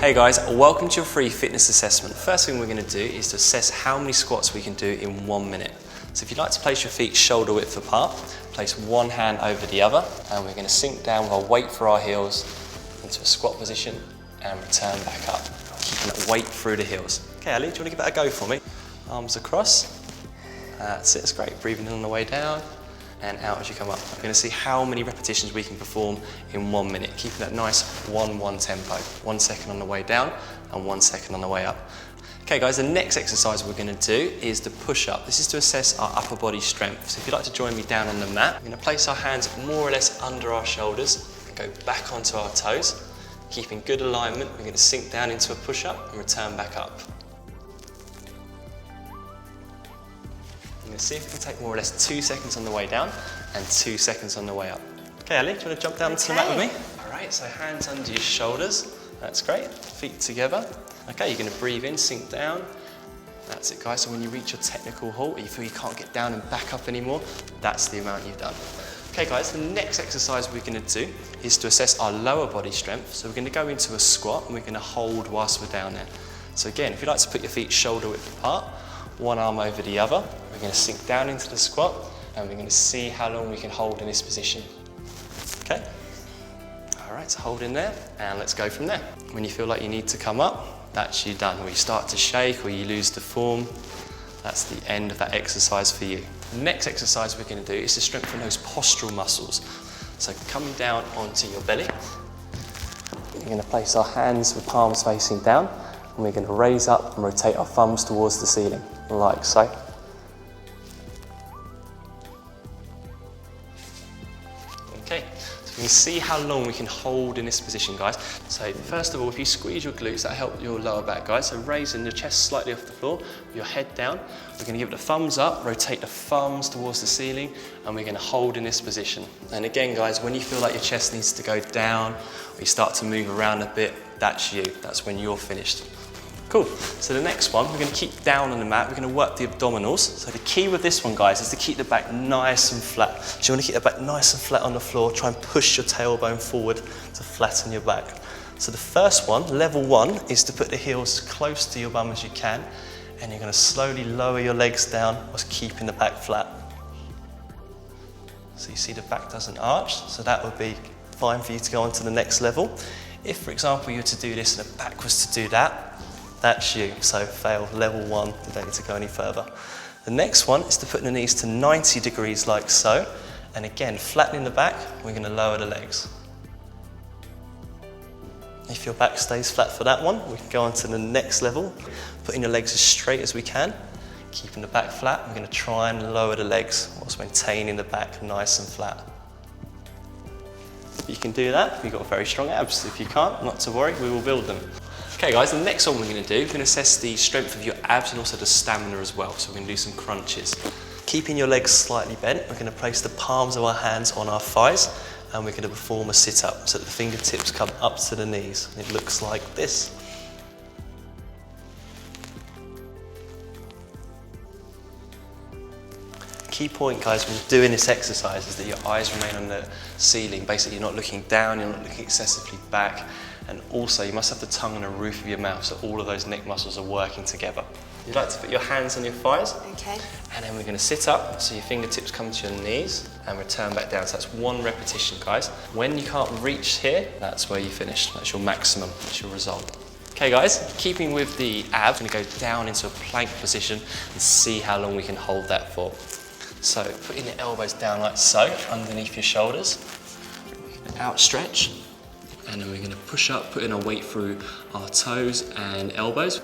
Hey guys, welcome to your free fitness assessment. First thing we're going to do is to assess how many squats we can do in 1 minute. So if you'd like to place your feet shoulder width apart, place one hand over the other, and we're going to sink down with our weight for our heels into a squat position and return back up, keeping that weight through the heels. Okay Ali, do you want to give that a go for me? Arms across. That's it, it's great. Breathing in on the way down and out as you come up. We're going to see how many repetitions we can perform in 1 minute, keeping that nice 1-1 tempo. 1 second on the way down and 1 second on the way up. Okay guys, the next exercise we're going to do is the push-up. This is to assess our upper body strength. So if you'd like to join me down on the mat, we're going to place our hands more or less under our shoulders and go back onto our toes. Keeping good alignment, we're going to sink down into a push-up and return back up. I'm going to see if we can take more or less 2 seconds on the way down and 2 seconds on the way up. Okay Ali, do you want to jump down to the mat with me? Alright, so hands under your shoulders. That's great. Feet together. Okay, you're going to breathe in, sink down. That's it guys, so when you reach your technical halt, you feel you can't get down and back up anymore, that's the amount you've done. Okay guys, the next exercise we're going to do is to assess our lower body strength. So we're going to go into a squat and we're going to hold whilst we're down there. So again, if you'd like to put your feet shoulder width apart, one arm over the other, we're going to sink down into the squat and we're going to see how long we can hold in this position. Okay? Alright, so hold in there and let's go from there. When you feel like you need to come up, that's you done. When you start to shake or you lose the form, that's the end of that exercise for you. The next exercise we're going to do is to strengthen those postural muscles. So coming down onto your belly, we're going to place our hands with palms facing down and we're going to raise up and rotate our thumbs towards the ceiling, like so. Okay, so we can see how long we can hold in this position, guys. So first of all, if you squeeze your glutes, that'll help your lower back, guys. So raising your chest slightly off the floor, with your head down. We're going to give it a thumbs up, rotate the thumbs towards the ceiling, and we're going to hold in this position. And again, guys, when you feel like your chest needs to go down, or you start to move around a bit, that's you. That's when you're finished. Cool, so the next one, we're going to keep down on the mat, we're going to work the abdominals. So the key with this one, guys, is to keep the back nice and flat. So you want to keep the back nice and flat on the floor, try and push your tailbone forward to flatten your back. So the first one, level 1, is to put the heels as close to your bum as you can, and you're going to slowly lower your legs down whilst keeping the back flat. So you see the back doesn't arch, so that would be fine for you to go on to the next level. If, for example, you were to do this and the back was to do that, that's you, so fail level 1, you don't need to go any further. The next one is to put the knees to 90 degrees like so, and again, flattening the back, we're going to lower the legs. If your back stays flat for that one, we can go on to the next level, putting your legs as straight as we can, keeping the back flat, we're going to try and lower the legs, whilst maintaining the back nice and flat. If you can do that, you've got very strong abs. If you can't, not to worry, we will build them. Okay guys, the next one we're going to do, we're going to assess the strength of your abs and also the stamina as well. So we're going to do some crunches. Keeping your legs slightly bent, we're going to place the palms of our hands on our thighs and we're going to perform a sit-up so that the fingertips come up to the knees. It looks like this. Key point, guys, when you're doing this exercise is that your eyes remain on the ceiling. Basically, you're not looking down, you're not looking excessively back. And also, you must have the tongue on the roof of your mouth, so all of those neck muscles are working together. You'd like to put your hands on your thighs. Okay. And then we're going to sit up, so your fingertips come to your knees, and return back down. So that's 1 repetition, guys. When you can't reach here, that's where you finish. That's your maximum, that's your result. Okay, guys, keeping with the abs, we're going to go down into a plank position and see how long we can hold that for. So, putting the elbows down like so, underneath your shoulders. Outstretch. And then we're going to push up, putting our weight through our toes and elbows.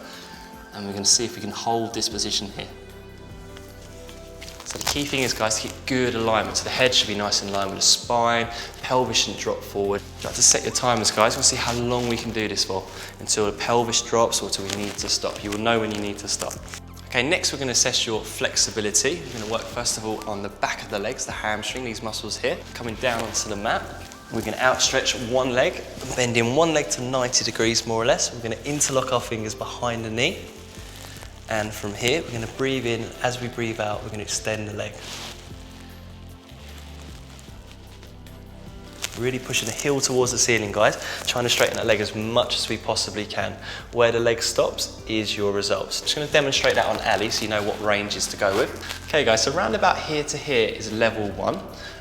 And we're going to see if we can hold this position here. So the key thing is, guys, to keep good alignment. So the head should be nice in line with the spine, pelvis shouldn't drop forward. You have to set your timers, guys. We'll see how long we can do this for, until the pelvis drops or until we need to stop. You will know when you need to stop. Okay, next we're going to assess your flexibility. We're going to work first of all on the back of the legs, the hamstring, these muscles here. Coming down onto the mat. We're going to outstretch one leg, bending one leg to 90 degrees more or less. We're going to interlock our fingers behind the knee. And from here, we're going to breathe in. As we breathe out, we're going to extend the leg. Really pushing the heel towards the ceiling, guys. Trying to straighten that leg as much as we possibly can. Where the leg stops is your results. I'm just going to demonstrate that on Ali so you know what ranges to go with. Okay guys, so round about here to here is level 1,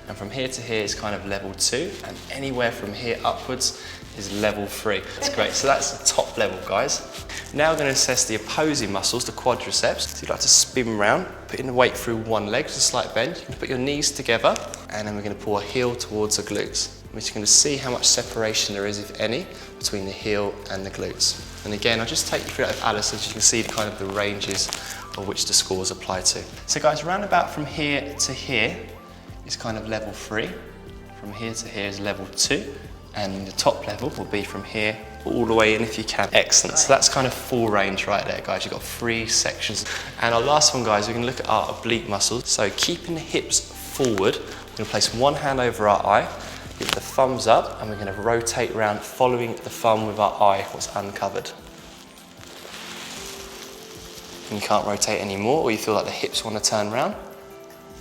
and from here to here is kind of level 2, and anywhere from here upwards is level 3. That's great, so that's the top level, guys. Now we're going to assess the opposing muscles, the quadriceps. So you'd like to spin round, putting the weight through one leg, just a slight bend. You can put your knees together, and then we're going to pull a heel towards the glutes. We're just going to see how much separation there is, if any, between the heel and the glutes. And again, I'll just take you through that with Alison so you can see the kind of the ranges of which the scores apply to. So guys, round about from here to here is kind of level 3. From here to here is level 2. And the top level will be from here all the way in if you can. Excellent, so that's kind of full range right there, guys. You've got 3 sections. And our last one, guys, we're going to look at our oblique muscles. So keeping the hips forward, we're going to place one hand over our eye, give the thumbs up, and we're going to rotate around following the thumb with our eye, what's uncovered. And you can't rotate anymore, or you feel like the hips want to turn round,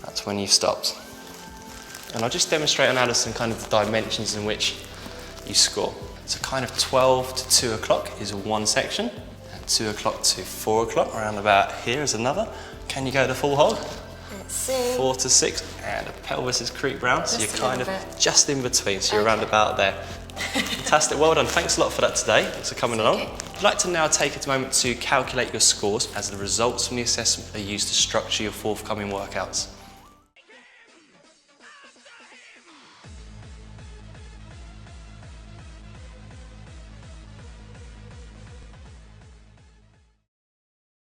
that's when you've stopped. And I'll just demonstrate on Alison kind of the dimensions in which you score. So kind of 12 to 2 o'clock is one section, and 2 o'clock to 4 o'clock, around about here is another. Can you go the full hold? Let's see. 4 to 6, and the pelvis is creeped round, so you're kind of just in between, so you're around about there. Fantastic, well done. Thanks a lot for that today. Thanks for coming along. I'd like to now take a moment to calculate your scores, as the results from the assessment are used to structure your forthcoming workouts.